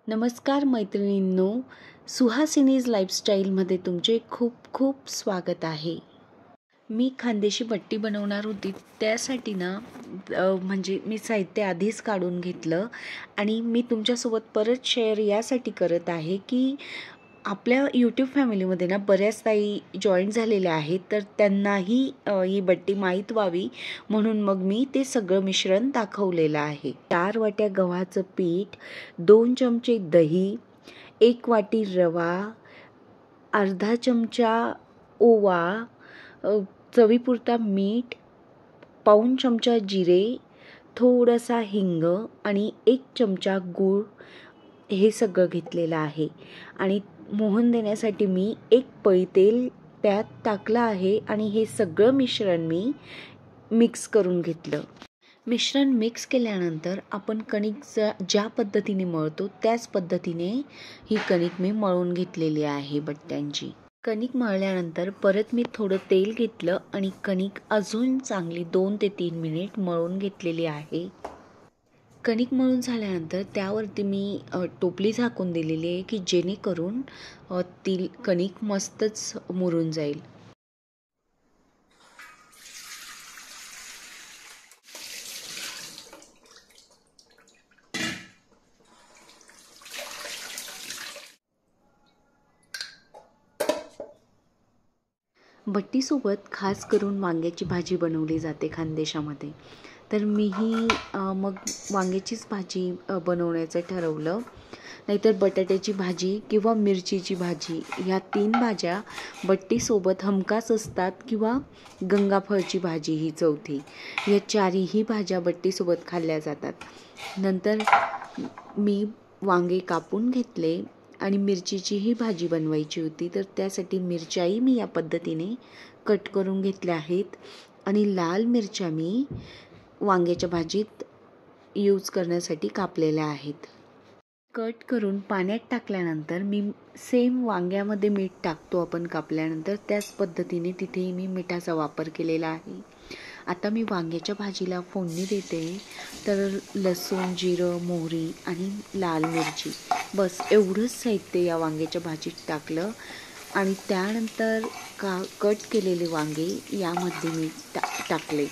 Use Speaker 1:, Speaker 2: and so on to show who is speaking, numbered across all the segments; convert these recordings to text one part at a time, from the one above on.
Speaker 1: नमस्कार मैत्रिणींनो, सुहासिनीज लाईफस्टाईलमध्ये तुमचे खूप खूप स्वागत आहे. मी खानदेशी बट्टी बनवणार होती, त्यासाठी ना म्हणजे मी साहित्य आधीच काढून घेतलं आणि मी तुमच्यासोबत परत शेअर यासाठी करत आहे की आपल्या यूट्यूब फॅमिलीमध्ये ना बऱ्याच ताई जॉईन झालेल्या आहेत, तर त्यांनाही ही बट्टी माहीत व्हावी म्हणून मग मी ते सगळं मिश्रण दाखवलेलं आहे. 4 वाट्या गव्हाचं पीठ, 2 चमचे दही, 1 वाटी रवा, अर्धा चमचा ओवा, चवीपुरता मीठ, पाऊण चमचा जिरे, थोडासा हिंग आणि 1 चमचा गूळ हे सगळं घेतलेलं आहे. आणि मोहन देण्यासाठी मी 1 पळी तेल त्यात टाकलं आहे आणि हे सगळं मिश्रण मी मिक्स करून घेतलं. मिश्रण मिक्स केल्यानंतर आपण कणिक ज्या पद्धतीने मळतो त्याच पद्धतीने ही कणिक मी मळून घेतलेली आहे बट्ट्यांची. कणिक मळल्यानंतर परत मी थोडं तेल घेतलं आणि कणिक अजून चांगली 2 ते 3 मिनिट मळून घेतलेली आहे. कणिक मळून झाल्यानंतर त्यावरती मी टोपली झाकून दिलेली आहे की जेणेकरून ती कणिक मस्तच मुरून जाईल. बट्टीसोबत खास करून वांग्याची भाजी बनवली जाते खानदेशामध्ये, तर मीही मग वांग्याचीच भाजी बनवण्याचं ठरवलं. नाहीतर बटाट्याची भाजी किंवा मिरचीची भाजी ह्या 3 भाज्या बट्टीसोबत हमखास असतात, किंवा गंगाफळची भाजी ही चौथी. या 4ही भाज्या बट्टीसोबत खाल्ल्या जातात. नंतर मी वांगे कापून घेतले आणि मिरचीचीही भाजी बनवायची होती, तर त्यासाठी मिरच्याही मी या पद्धतीने कट करून घेतल्या आहेत आणि लाल मिरच्या मी वांग्याच्या भाजीत यूज करण्यासाठी कापलेल्या आहेत. कट करून पाण्यात टाकल्यानंतर मी सेम वांग्यामध्ये मीठ टाकतो आपण कापल्यानंतर, त्याच पद्धतीने तिथेही मी मिठाचा वापर केलेला आहे. आता मी वांग्याच्या भाजीला फोडणी देते, तर लसूण, जिरं, मोहरी आणि लाल मिरची, बस एवढंच साहित्य या वांग्याच्या भाजीत टाकलं आणि त्यानंतर कट केलेले वांगे यामध्ये मी टाकले.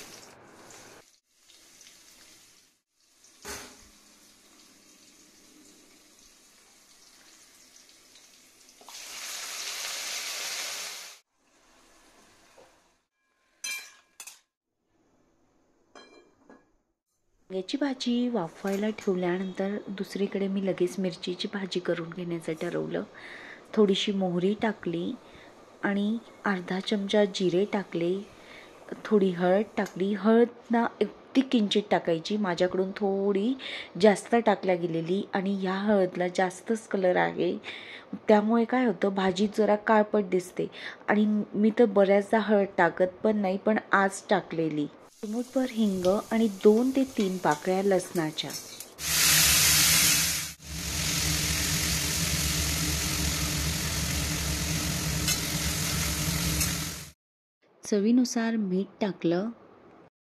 Speaker 1: वांग्याची भाजी वाफवायला ठेवल्यानंतर दुसरीकडे मी लगेच मिरचीची भाजी करून घेण्याचं ठरवलं. थोडीशी मोहरी टाकली आणि अर्धा चमचा जिरे टाकले, थोडी हळद टाकली. हळद ना अगदी किंचित टाकायची, माझ्याकडून थोडी जास्त टाकल्या गेलेली आणि ह्या हळदला जास्तच कलर आहे, त्यामुळे काय होतं भाजी जरा काळपट दिसते आणि मी तर बऱ्याचदा हळद टाकत पण नाही, पण आज टाकलेली. चिमूटभर हिंग आणि 2 ते 3 पाकळ्या लसणाच्या. चवीनुसार मीठ टाकलं.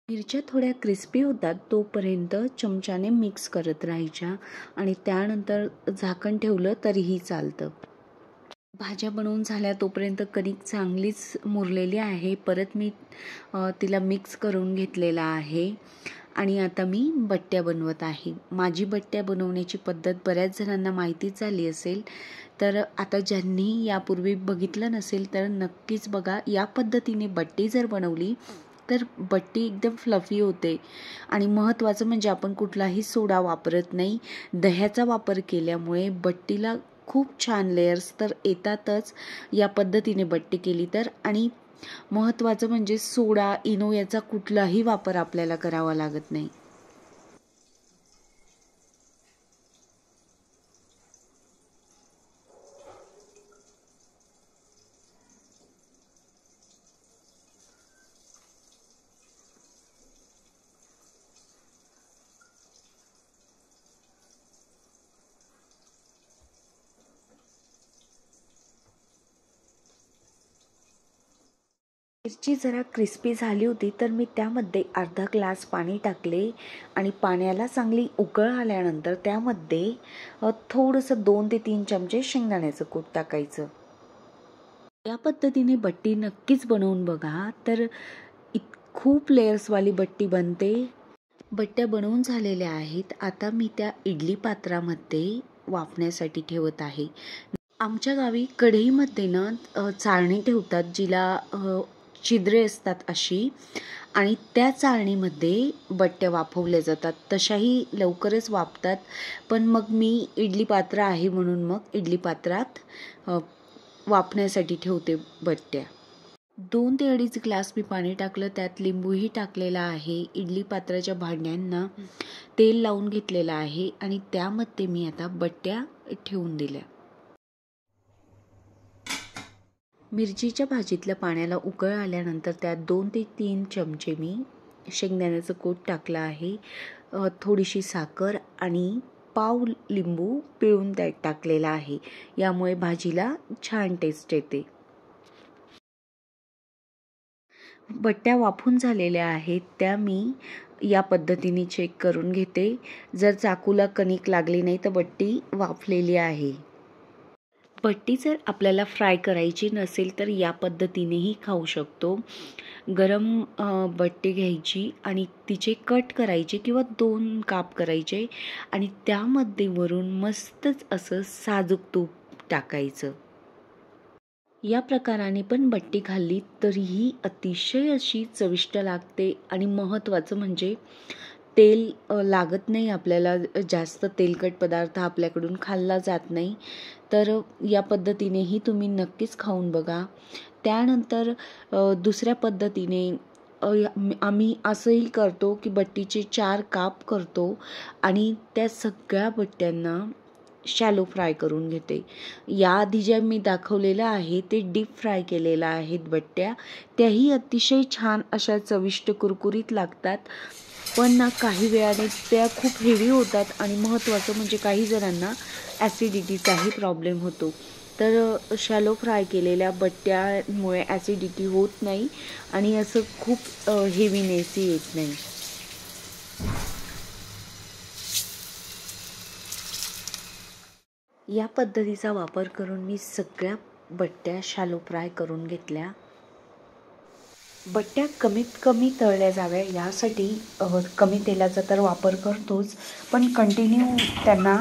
Speaker 1: मिरच्या थोड्या क्रिस्पी होतात तोपर्यंत चमच्याने मिक्स करत राहायच्या आणि त्यानंतर झाकण ठेवलं तरीही चालतं. भाज्या बनवून झाल्या तोपर्यंत कणिक चांगलीच मुरलेली आहे. परत मी तिला मिक्स करून घेतलेला आहे आणि आता मी बट्ट्या बनवत आहे. माझी बट्ट्या बनवण्याची पद्धत बऱ्याच जणांना माहितीच झाली असेल, तर आता ज्यांनी यापूर्वी बघितलं नसेल तर नक्कीच बघा. या पद्धतीने बट्टी जर बनवली तर बट्टी एकदम फ्लफी होते आणि महत्त्वाचं म्हणजे आपण कुठलाही सोडा वापरत नाही. दह्याचा वापर केल्यामुळे बट्टीला खूप छान लेयर्स तर येतातच या पद्धतीने बट्टी केली तर. आणि महत्त्वाचं म्हणजे सोडा, इनो याचा कुठलाही वापर आपल्याला करावा लागत नाही. मिरची जरा क्रिस्पी झाली होती तर मी त्यामध्ये अर्धा ग्लास पाणी टाकले आणि पाण्याला चांगली उकळ आल्यानंतर त्यामध्ये थोडंसं 2 ते 3 चमचे शेंगदाण्याचं कूट टाकायचं. या पद्धतीने बट्टी नक्कीच बनवून बघा. तर खूप लेयर्सवाली बट्टी बनते. बट्ट्या बनवून झालेल्या आहेत. आता मी त्या इडली पात्रामध्ये वाफण्यासाठी ठेवत आहे. आमच्या गावी कढईमध्ये ना चाळणी ठेवतात जिला छिद्रे असतात अशी, आणि त्या चाळणीमध्ये बट्ट्या वाफवल्या जातात. तशाही लवकरच वाफतात, पण मग मी इडली पात्र आहे म्हणून मग इडली पात्रात वाफण्यासाठी ठेवते बट्ट्या. 2 ते 2.5 ग्लास मी पाणी टाकलं, त्यात लिंबूही टाकलेला आहे. इडली पात्राच्या भांड्यांना तेल लावून घेतलेलं आहे आणि त्यामध्ये मी आता बट्ट्या ठेवून दिल्या. मिरचीच्या भाजीतल्या पाण्याला उकळ आल्यानंतर त्यात 2 ते 3 चमचे मी शेंगदाण्याचं कूट टाकलं आहे. थोडीशी साखर आणि पाव लिंबू पिळून त्यात टाकलेला आहे. यामुळे भाजीला छान टेस्ट येते. बट्ट्या वाफून झालेल्या आहेत, त्या मी या पद्धतीने चेक करून घेते. जर चाकूला कणिक लागली नाही तर बट्टी वाफलेली आहे. बट्टी जर आपल्याला फ्राय करायची नसेल तर या पद्धतीनेही खाऊ शकतो. गरम बट्टी घ्यायची आणि तिचे कट करायचे किंवा 2 काप करायचे आणि त्यामध्ये वरून मस्तच असं साजूक तूप टाकायचं. या प्रकाराने पण बट्टी खाल्ली तरीही अतिशय अशी चविष्ट लागते. आणि महत्त्वाचं म्हणजे तेल लागत नाही आपल्याला. जास्त तेलकट पदार्थ आपल्याकडून खाल्ला जात नाही. तर या पद्धतीनेही तुम्ही नक्कीच खाऊन बघा. त्यानंतर दुसऱ्या पद्धतीने आम्ही असंही करतो की बट्टीचे 4 काप करतो आणि त्या सगळ्या बट्ट्यांना शॅलो फ्राय करून घेते. याआधी ज्या मी दाखवलेलं आहे ते डीप फ्राय केलेल्या आहेत बट्ट्या. त्याही अतिशय छान अशा चविष्ट कुरकुरीत लागतात. पण ना काही वेळाने त्या खूप हेवी होतात आणि महत्त्वाचं म्हणजे काही जणांना ॲसिडिटीचाही प्रॉब्लेम होतो. तर शॅलो फ्राय केलेल्या बट्ट्यामुळे ॲसिडिटी होत नाही आणि असं खूप हेवीनेसही येत नाही. या पद्धतीचा वापर करून मी सगळ्या बट्ट्या शॅलो फ्राय करून घेतल्या. बट्ट्या कमीत कमी तळल्या जाव्या यासाठी कमी तेलाचा तर वापर करतोच, पण कंटिन्यू त्यांना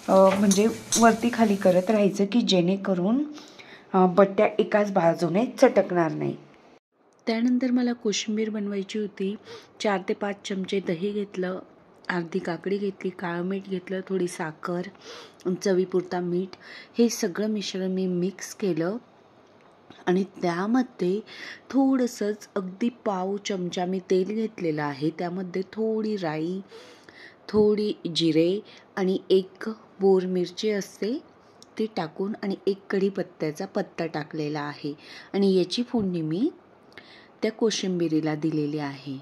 Speaker 1: म्हणजे वरती खाली करत राहायचं की जेणेकरून बट्ट्या एकाच बाजूने चटकणार नाही. त्यानंतर मला कोशिंबीर बनवायची होती. 4 ते 5 चमचे दही घेतलं, अर्धी काकडी घेतली, काळं मीठ घेतलं, थोडी साखर, चवीपुरता मीठ, हे सगळं मिश्रण मी मिक्स केलं आणि त्यामध्ये थोडंसंच अगदी पाव चमचा मी तेल घेतलेलं आहे. त्यामध्ये थोडी राई, थोडी जिरे आणि 1 बोर मिरची असते ती टाकून आणि 1 कढीपत्त्याचा पत्ता टाकलेला आहे आणि याची फोडणी मी त्या कोशिंबिरीला दिलेली आहे.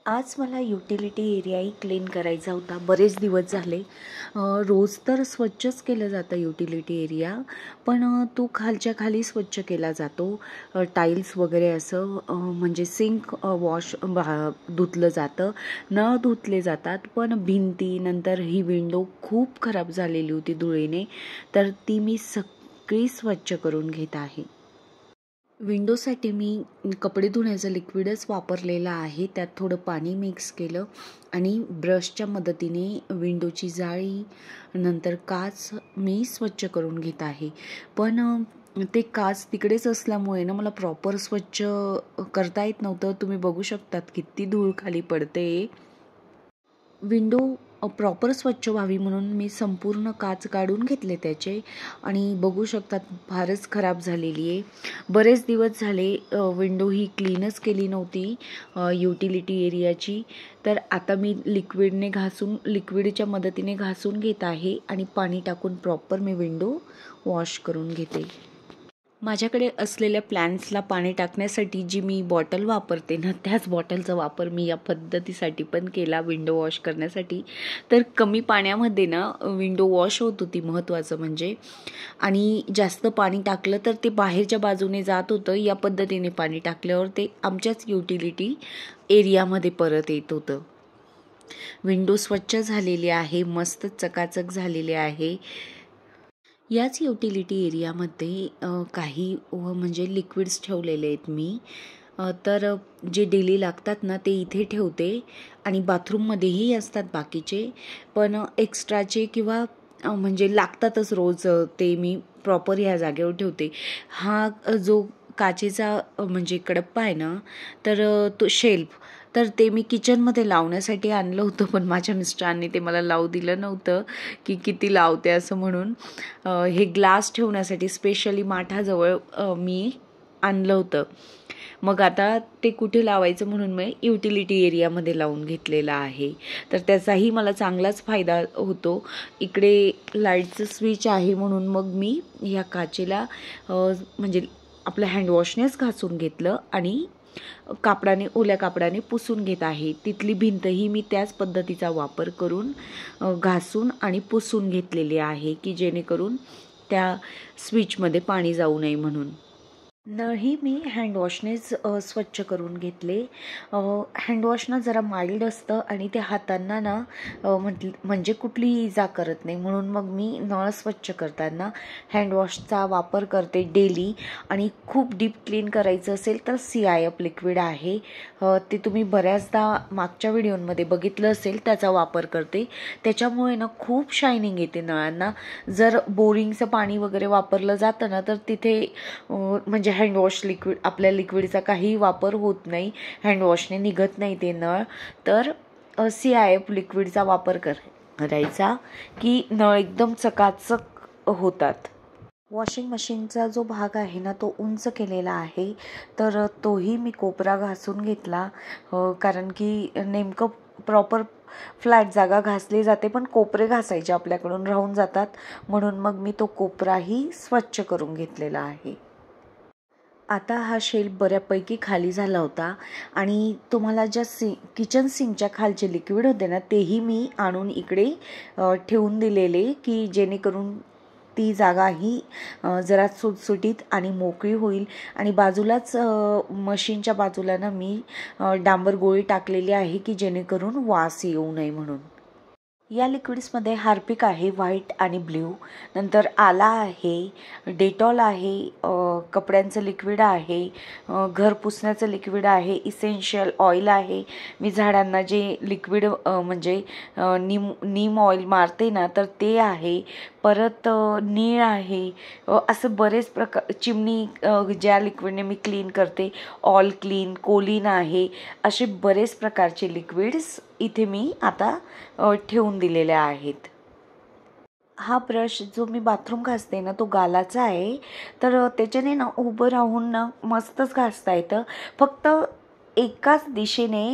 Speaker 1: आज मला युटिलिटी एरियाही क्लीन करायचा होता. बरेच दिवस झाले. रोज तर स्वच्छच केलं जातं युटिलिटी एरिया, पण तो खालच्या खाली स्वच्छ केला जातो. टाईल्स वगैरे असं म्हणजे सिंक वॉश धुतलं जातं, नळ धुतले जातात. पण भिंती नंतर ही विंडो खूप खराब झालेली होती धुळीने, तर ती मी सगळी स्वच्छ करून घेत आहे. विंडोसाठी मी कपडे धुण्याचं लिक्विडच वापरलेलं आहे. त्यात थोडं पाणी मिक्स केलं आणि ब्रशच्या मदतीने विंडोची जाळी नंतर काच मी स्वच्छ करून घेत आहे. पण ते काच तिकडेच असल्यामुळे ना मला प्रॉपर स्वच्छ करता येत नव्हतं. तुम्ही बघू शकतात किती धूळ खाली पडते. विंडो प्रॉपर स्वच्छ व्हावी म्हणून मी संपूर्ण काच काढून घेतले त्याचे आणि बघू शकतात फारच खराब झालेली आहे. बरेच दिवस झाले विंडो ही क्लीनच केली नव्हती युटिलिटी एरियाची. तर आता मी लिक्विडच्या मदतीने घासून घेत आहे आणि पाणी टाकून प्रॉपर मी विंडो वॉश करून घेते. माझ्याकडे असलेल्या प्लॅन्ट्सला पाणी टाकण्यासाठी जी मी बॉटल वापरते ना, त्याच बॉटलचा वापर मी या पद्धतीसाठी पण केला विंडो वॉश करण्यासाठी. तर कमी पाण्यामध्ये ना विंडो वॉश होत होती महत्त्वाचं म्हणजे. आणि जास्त पाणी टाकलं तर ते बाहेरच्या बाजूने जात होतं. या पद्धतीने पाणी टाकल्यावर ते आमच्याच युटिलिटी एरियामध्ये परत येत होतं. विंडो स्वच्छ झालेली आहे, मस्त चकाचक झालेली आहे. याच युटिलिटी एरियामध्ये काही म्हणजे लिक्विड्स ठेवलेले आहेत मी. तर जे डेली लागतात ना ते इथे ठेवते आणि बाथरूममध्येही असतात बाकीचे. पण एक्स्ट्राचे किंवा म्हणजे लागतातच रोज ते मी प्रॉपर ह्या जागेवर ठेवते. हा जो काचेचा म्हणजे कडप्पा आहे ना, तर तो शेल्फ तर ते मी किचनमध्ये लावण्यासाठी आणलं होतं. पण माझ्या मिस्टरांनी ते मला लावू दिलं नव्हतं की किती लावते असं म्हणून. हे ग्लास ठेवण्यासाठी स्पेशली माठाजवळ मी आणलं होतं. मग आता ते कुठे लावायचं म्हणून मी युटिलिटी एरियामध्ये लावून घेतलेलं आहे. तर त्याचाही मला चांगलाच फायदा होतो. इकडे लाईटचं स्विच आहे म्हणून मग मी ह्या काचेला म्हणजे आपल्या हँडवॉशनेच घासून घेतलं आणि ओल्या कापडाने पुसून घेत आहे. तिथली भिंतही मी त्याच पद्धतीचा वापर करून घासून आणि पुसून घेतलेली आहे की जेणेकरून त्या स्विचमध्ये पाणी जाऊ नये म्हणून. नळही मी हँडवॉशनेच स्वच्छ करून घेतले. हँडवॉशनं जरा माइल्ड असतं आणि ते हातांना ना म्हणजे कुठलीही इजा करत नाही. म्हणून मग मी नळ स्वच्छ करताना हँडवॉशचा वापर करते डेली. आणि खूप डीप क्लीन करायचं असेल तर CIF लिक्विड आहे, ते तुम्ही बऱ्याचदा मागच्या व्हिडिओमध्ये बघितलं असेल, त्याचा वापर करते. त्याच्यामुळे ना खूप शायनिंग येते नळांना. जर बोरिंगचं पाणी वगैरे वापरलं जातं ना तर तिथे म्हणजे हँडवॉश लिक्विड आपल्या लिक्विडचा काही वापर होत नाही, हँडवॉशने निघत नाही ते नळ. तर CIF लिक्विडचा वापर करायचा की नळ एकदम चकाचक होतात. वॉशिंग मशीनचा जो भाग आहे ना तो उंच केलेला आहे. तर तोही मी कोपरा घासून घेतला कारण की नेमकं प्रॉपर फ्लॅट जागा घासली जाते पण कोपरे घासायचे आपल्याकडून राहून जातात. म्हणून मग मी तो कोपराही स्वच्छ करून घेतलेला आहे. आता हा शेल्फ बऱ्यापैकी खाली झाला होता आणि तुम्हाला ज्या किचन सिंकच्या खालचे लिक्विड होते ना तेही मी आणून इकडे ठेवून दिलेले की जेणेकरून ती जागाही जरा सुटसुटीत आणि मोकळी होईल. आणि बाजूलाच मशीनच्या बाजूला ना मी डांबर गोळी टाकलेली आहे की जेणेकरून वास येऊ नये म्हणून. या लिक्विड्समध्ये हार्पिक आहे व्हाईट आणि ब्ल्यू, नंतर आला आहे, डेटॉल आहे, कपड्यांचं लिक्विड आहे, घर पुसण्याचं लिक्विड आहे, इसेन्शियल ऑइल आहे. मी झाडांना जे लिक्विड म्हणजे नीम ऑइल मारते ना तर ते आहे. परत नीळ आहे. असं बरेच प्रकार, चिमणी ज्या लिक्विडने मी क्लीन करते, ऑल क्लीन, कोलिन आहे. असे बरेच प्रकारचे लिक्विड्स इथे मी आता ठेवून दिलेले आहेत. हा ब्रश जो मी बाथरूम घासते ना तो गालाचा आहे. तर त्याच्याने ना उभं राहून ना मस्तच घासता येतं. फक्त एकाच दिशेने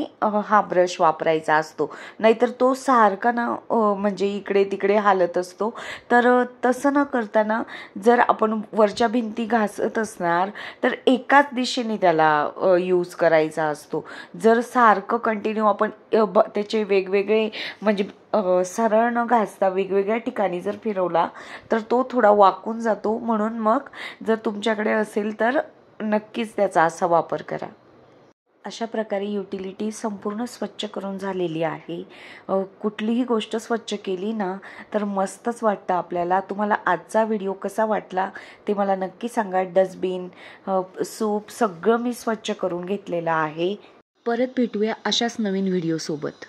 Speaker 1: हा ब्रश वापरायचा असतो, नाहीतर तो सारखा ना म्हणजे इकडे तिकडे हालत असतो. तर तसं न करताना जर आपण वरच्या भिंती घासत असणार तर एकाच दिशेने त्याला यूज करायचा असतो. जर सारखं कंटिन्यू आपण त्याचे वेगवेगळे म्हणजे सरळ न घासता वेगवेगळ्या ठिकाणी जर फिरवला तर तो थोडा वाकून जातो. म्हणून मग जर तुमच्याकडे असेल तर नक्कीच त्याचा असा वापर करा. अशा प्रकारे युटिलिटी संपूर्ण स्वच्छ करून झालेली आहे. कुठलीही गोष्ट स्वच्छ केली ना तर मस्तच वाटतं आपल्याला. तुम्हाला आजचा व्हिडिओ कसा वाटला ते मला नक्की सांगा. डस्टबिन, सूप सगळं मी स्वच्छ करून घेतलेलं आहे. परत भेटूया अशाच नवीन व्हिडिओसोबत.